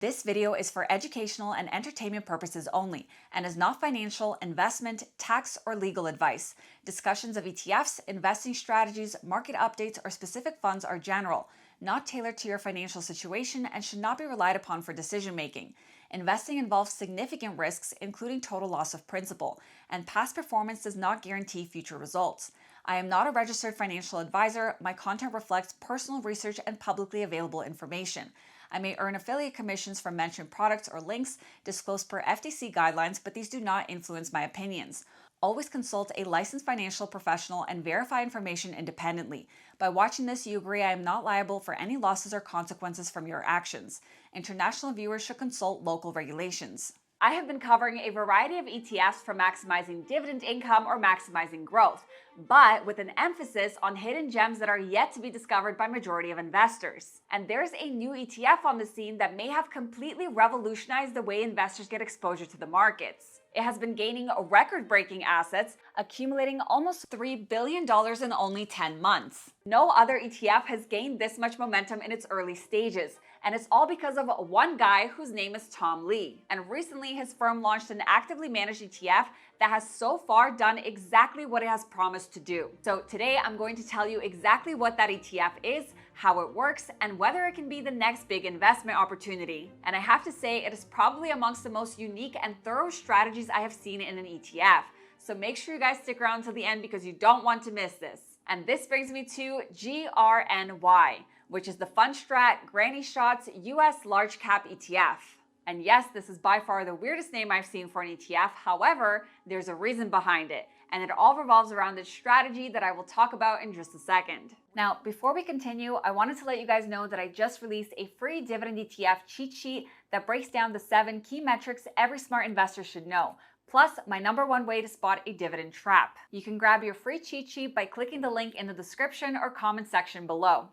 This video is for educational and entertainment purposes only and is not financial, investment, tax, or legal advice. Discussions of ETFs, investing strategies, market updates, or specific funds are general, not tailored to your financial situation, and should not be relied upon for decision making. Investing involves significant risks, including total loss of principal, and past performance does not guarantee future results. I am not a registered financial advisor. My content reflects personal research and publicly available information. I may earn affiliate commissions from mentioned products or links disclosed per FTC guidelines, but these do not influence my opinions. Always consult a licensed financial professional and verify information independently. By watching this, you agree I am not liable for any losses or consequences from your actions. International viewers should consult local regulations. I have been covering a variety of ETFs for maximizing dividend income or maximizing growth, but with an emphasis on hidden gems that are yet to be discovered by majority of investors. And there's a new ETF on the scene that may have completely revolutionized the way investors get exposure to the markets. It has been gaining record-breaking assets, accumulating almost $3 billion in only 10 months. No other ETF has gained this much momentum in its early stages, and it's all because of one guy whose name is Tom Lee. And recently, his firm launched an actively managed ETF that has so far done exactly what it has promised to do. So today, I'm going to tell you exactly what that ETF is, how it works, and whether it can be the next big investment opportunity. And I have to say, it is probably amongst the most unique and thorough strategies I have seen in an ETF. So make sure you guys stick around till the end because you don't want to miss this. And this brings me to GRNY, which is the Fundstrat Granny Shots US Large Cap ETF. And yes, this is by far the weirdest name I've seen for an ETF. However, there's a reason behind it, and it all revolves around this strategy that I will talk about in just a second. Now, before we continue, I wanted to let you guys know that I just released a free dividend ETF cheat sheet that breaks down the 7 key metrics every smart investor should know, plus my #1 way to spot a dividend trap. You can grab your free cheat sheet by clicking the link in the description or comment section below.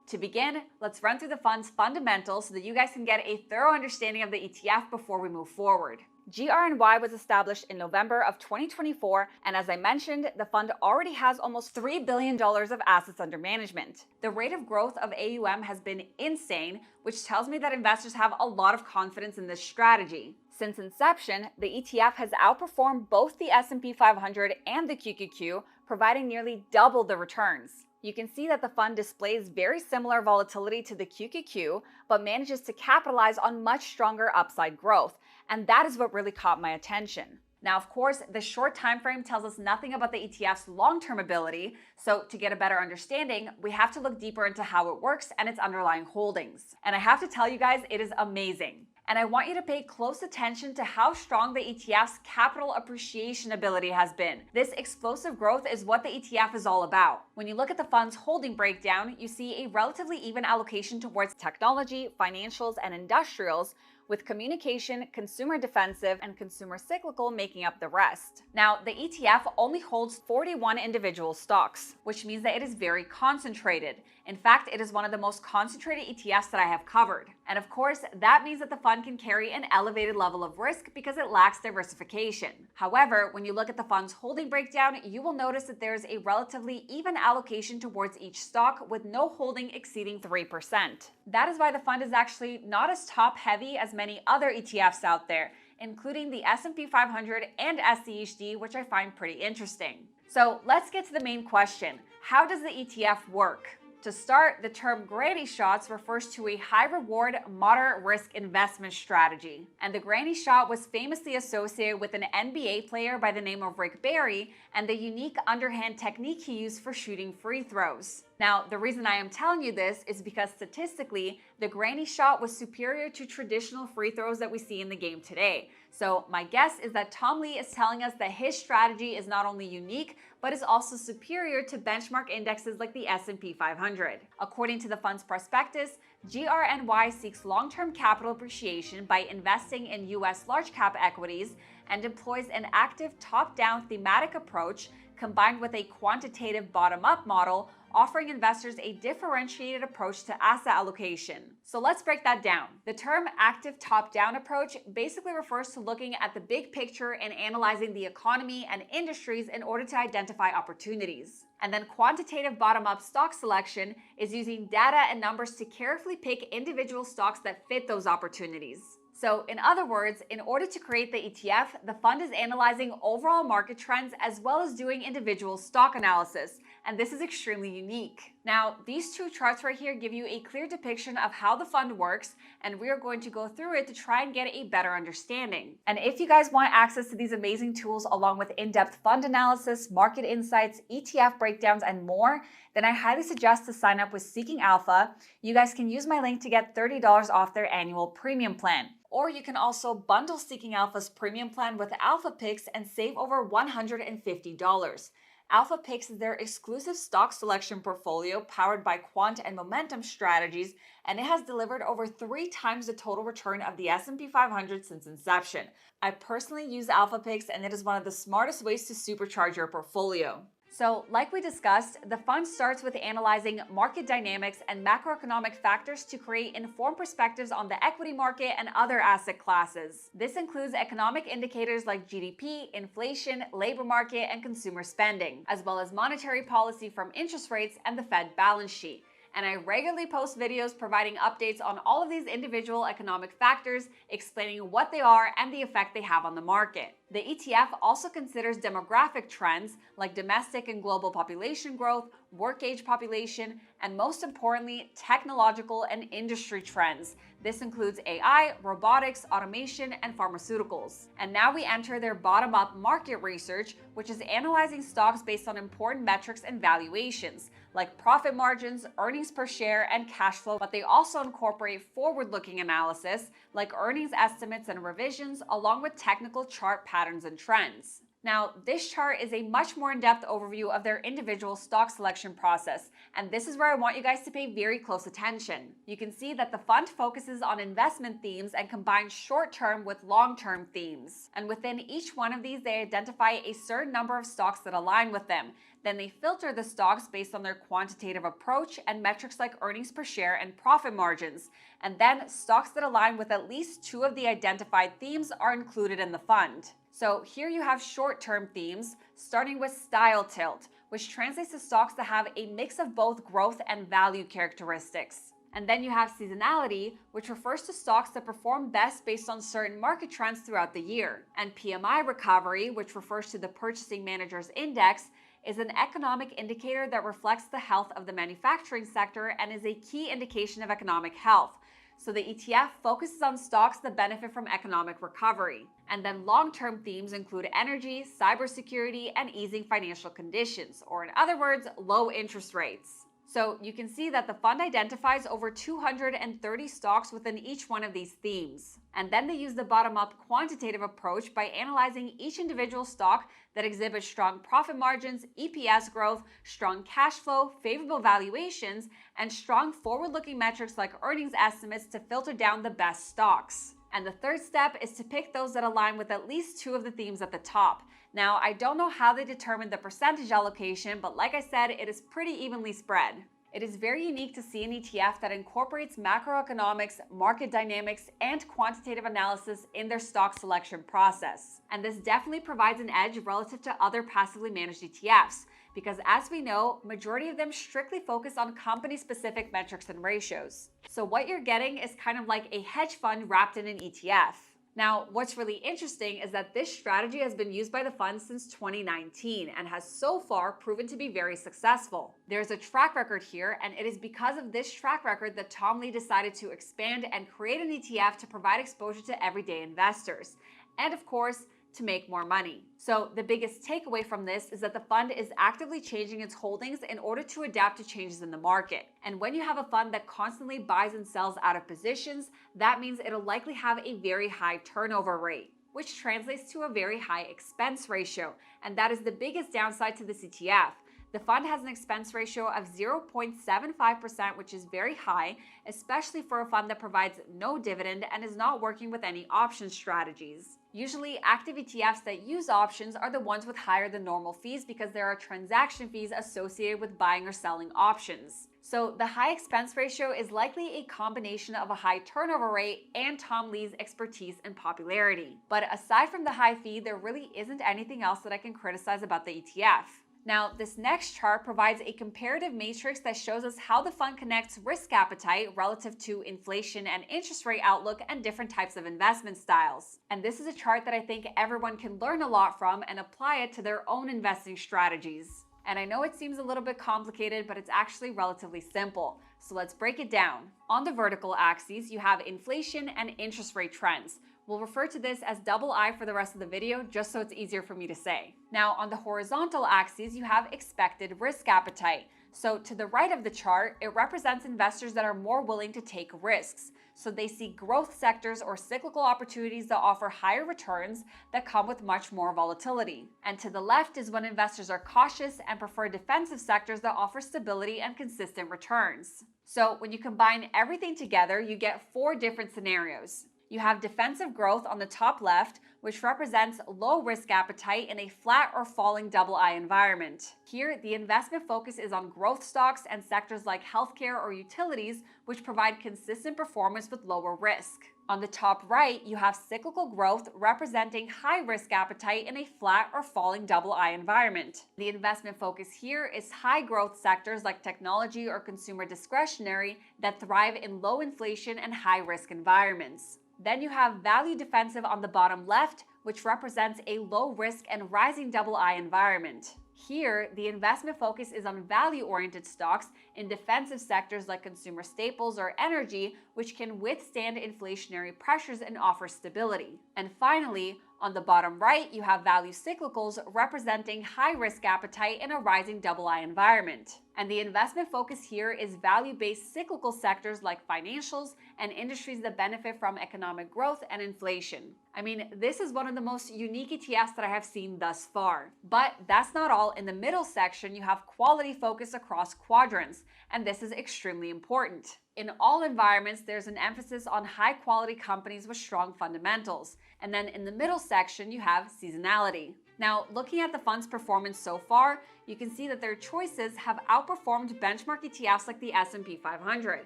To begin, let's run through the fund's fundamentals so that you guys can get a thorough understanding of the ETF before we move forward. GRNY was established in November of 2024, and as I mentioned, the fund already has almost $3 billion of assets under management. The rate of growth of AUM has been insane, which tells me that investors have a lot of confidence in this strategy. Since inception, the ETF has outperformed both the S&P 500 and the QQQ, providing nearly double the returns. You can see that the fund displays very similar volatility to the QQQ, but manages to capitalize on much stronger upside growth, and that is what really caught my attention. Now, of course, the short time frame tells us nothing about the ETF's long-term ability, so to get a better understanding, we have to look deeper into how it works and its underlying holdings. And I have to tell you guys, it is amazing. And I want you to pay close attention to how strong the ETF's capital appreciation ability has been. This explosive growth is what the ETF is all about. When you look at the fund's holding breakdown, you see a relatively even allocation towards technology, financials, and industrials, with communication, consumer defensive, and consumer cyclical making up the rest. Now, the ETF only holds 41 individual stocks, which means that it is very concentrated. In fact, it is one of the most concentrated ETFs that I have covered. And of course, that means that the fund can carry an elevated level of risk because it lacks diversification. However, when you look at the fund's holding breakdown, you will notice that there is a relatively even allocation towards each stock with no holding exceeding 3%. That is why the fund is actually not as top-heavy as many other ETFs out there, including the S&P 500 and SCHD, which I find pretty interesting. So let's get to the main question. How does the ETF work? To start, the term Granny Shots refers to a high-reward, moderate-risk investment strategy. And the Granny Shot was famously associated with an NBA player by the name of Rick Barry and the unique underhand technique he used for shooting free throws. Now, the reason I am telling you this is because statistically, the Granny Shot was superior to traditional free throws that we see in the game today. So my guess is that Tom Lee is telling us that his strategy is not only unique, but is also superior to benchmark indexes like the S&P 500. According to the fund's prospectus, GRNY seeks long-term capital appreciation by investing in US large-cap equities and employs an active top-down thematic approach combined with a quantitative bottom-up model, offering investors a differentiated approach to asset allocation. So let's break that down. The term active top-down approach basically refers to looking at the big picture and analyzing the economy and industries in order to identify opportunities. And then quantitative bottom-up stock selection is using data and numbers to carefully pick individual stocks that fit those opportunities. So in other words, in order to create the ETF, the fund is analyzing overall market trends as well as doing individual stock analysis. And this is extremely unique. Now, these two charts right here give you a clear depiction of how the fund works, and we are going to go through it to try and get a better understanding. And if you guys want access to these amazing tools along with in-depth fund analysis, market insights, ETF breakdowns, and more, then I highly suggest to sign up with Seeking Alpha. You guys can use my link to get $30 off their annual premium plan. Or you can also bundle Seeking Alpha's premium plan with Alpha Picks and save over $150. Alpha Picks is their exclusive stock selection portfolio powered by quant and momentum strategies, and it has delivered over 3 times the total return of the S&P 500 since inception. I personally use Alpha Picks, and it is one of the smartest ways to supercharge your portfolio. So, like we discussed, the fund starts with analyzing market dynamics and macroeconomic factors to create informed perspectives on the equity market and other asset classes. This includes economic indicators like GDP, inflation, labor market, and consumer spending, as well as monetary policy from interest rates and the Fed balance sheet. And I regularly post videos providing updates on all of these individual economic factors, explaining what they are and the effect they have on the market. The ETF also considers demographic trends like domestic and global population growth, work age population, and most importantly, technological and industry trends. This includes AI, robotics, automation, and pharmaceuticals. And now we enter their bottom-up market research, which is analyzing stocks based on important metrics and valuations, like profit margins, earnings per share, and cash flow, but they also incorporate forward-looking analysis, like earnings estimates and revisions, along with technical chart patterns and trends. Now, this chart is a much more in-depth overview of their individual stock selection process, and this is where I want you guys to pay very close attention. You can see that the fund focuses on investment themes and combines short-term with long-term themes. And within each one of these, they identify a certain number of stocks that align with them. Then they filter the stocks based on their quantitative approach and metrics like earnings per share and profit margins. And then stocks that align with at least 2 of the identified themes are included in the fund. So here you have short-term themes, starting with style tilt, which translates to stocks that have a mix of both growth and value characteristics. And then you have seasonality, which refers to stocks that perform best based on certain market trends throughout the year. And PMI recovery, which refers to the Purchasing Managers Index, is an economic indicator that reflects the health of the manufacturing sector and is a key indication of economic health. So the ETF focuses on stocks that benefit from economic recovery. And then long-term themes include energy, cybersecurity, and easing financial conditions, or in other words, low interest rates. So you can see that the fund identifies over 230 stocks within each one of these themes. And then they use the bottom-up quantitative approach by analyzing each individual stock that exhibits strong profit margins, EPS growth, strong cash flow, favorable valuations, and strong forward-looking metrics like earnings estimates to filter down the best stocks. And the third step is to pick those that align with at least 2 of the themes at the top. Now, I don't know how they determine the percentage allocation, but like I said, it is pretty evenly spread. It is very unique to see an ETF that incorporates macroeconomics, market dynamics, and quantitative analysis in their stock selection process. And this definitely provides an edge relative to other passively managed ETFs, because as we know, majority of them strictly focus on company-specific metrics and ratios. So what you're getting is kind of like a hedge fund wrapped in an ETF. Now, what's really interesting is that this strategy has been used by the fund since 2019 and has so far proven to be very successful. There's a track record here, and it is because of this track record that Tom Lee decided to expand and create an ETF to provide exposure to everyday investors. And of course, to make more money. So the biggest takeaway from this is that the fund is actively changing its holdings in order to adapt to changes in the market. And when you have a fund that constantly buys and sells out of positions, that means it'll likely have a very high turnover rate, which translates to a very high expense ratio. And that is the biggest downside to this ETF. The fund has an expense ratio of 0.75%, which is very high, especially for a fund that provides no dividend and is not working with any option strategies. Usually, active ETFs that use options are the ones with higher than normal fees because there are transaction fees associated with buying or selling options. So the high expense ratio is likely a combination of a high turnover rate and Tom Lee's expertise and popularity. But aside from the high fee, there really isn't anything else that I can criticize about the ETF. Now, this next chart provides a comparative matrix that shows us how the fund connects risk appetite relative to inflation and interest rate outlook and different types of investment styles. And this is a chart that I think everyone can learn a lot from and apply it to their own investing strategies. And I know it seems a little bit complicated, but it's actually relatively simple. So let's break it down. On the vertical axes, you have inflation and interest rate trends. We'll refer to this as double I for the rest of the video, just so it's easier for me to say. Now, on the horizontal axes, you have expected risk appetite. So to the right of the chart, it represents investors that are more willing to take risks. So they see growth sectors or cyclical opportunities that offer higher returns that come with much more volatility. And to the left is when investors are cautious and prefer defensive sectors that offer stability and consistent returns. So when you combine everything together, you get 4 different scenarios. You have defensive growth on the top left, which represents low risk appetite in a flat or falling double I environment. Here, the investment focus is on growth stocks and sectors like healthcare or utilities, which provide consistent performance with lower risk. On the top right, you have cyclical growth representing high risk appetite in a flat or falling double I environment. The investment focus here is high growth sectors like technology or consumer discretionary that thrive in low inflation and high risk environments. Then you have value defensive on the bottom left, which represents a low risk and rising double I environment. Here, the investment focus is on value-oriented stocks in defensive sectors like consumer staples or energy, which can withstand inflationary pressures and offer stability. And finally, on the bottom right, you have value cyclicals representing high risk appetite in a rising double I environment. And the investment focus here is value-based cyclical sectors like financials and industries that benefit from economic growth and inflation. I mean, this is one of the most unique ETFs that I have seen thus far. But that's not all. In the middle section, you have quality focus across quadrants, and this is extremely important. In all environments, there's an emphasis on high-quality companies with strong fundamentals. And then in the middle section, you have seasonality. Now, looking at the fund's performance so far, you can see that their choices have outperformed benchmark ETFs like the S&P 500.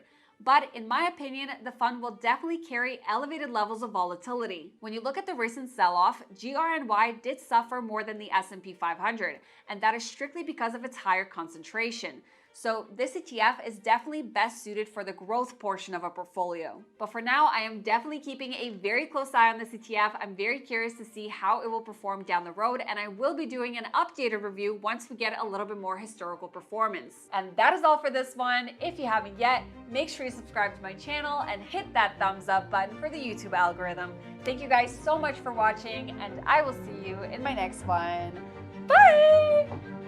But in my opinion, the fund will definitely carry elevated levels of volatility. When you look at the recent sell-off, GRNY did suffer more than the S&P 500, and that is strictly because of its higher concentration. So this ETF is definitely best suited for the growth portion of a portfolio. But for now, I am definitely keeping a very close eye on this ETF. I'm very curious to see how it will perform down the road, and I will be doing an updated review once we get a little bit more historical performance. And that is all for this one. If you haven't yet, make sure you subscribe to my channel and hit that thumbs up button for the YouTube algorithm. Thank you guys so much for watching, and I will see you in my next one. Bye!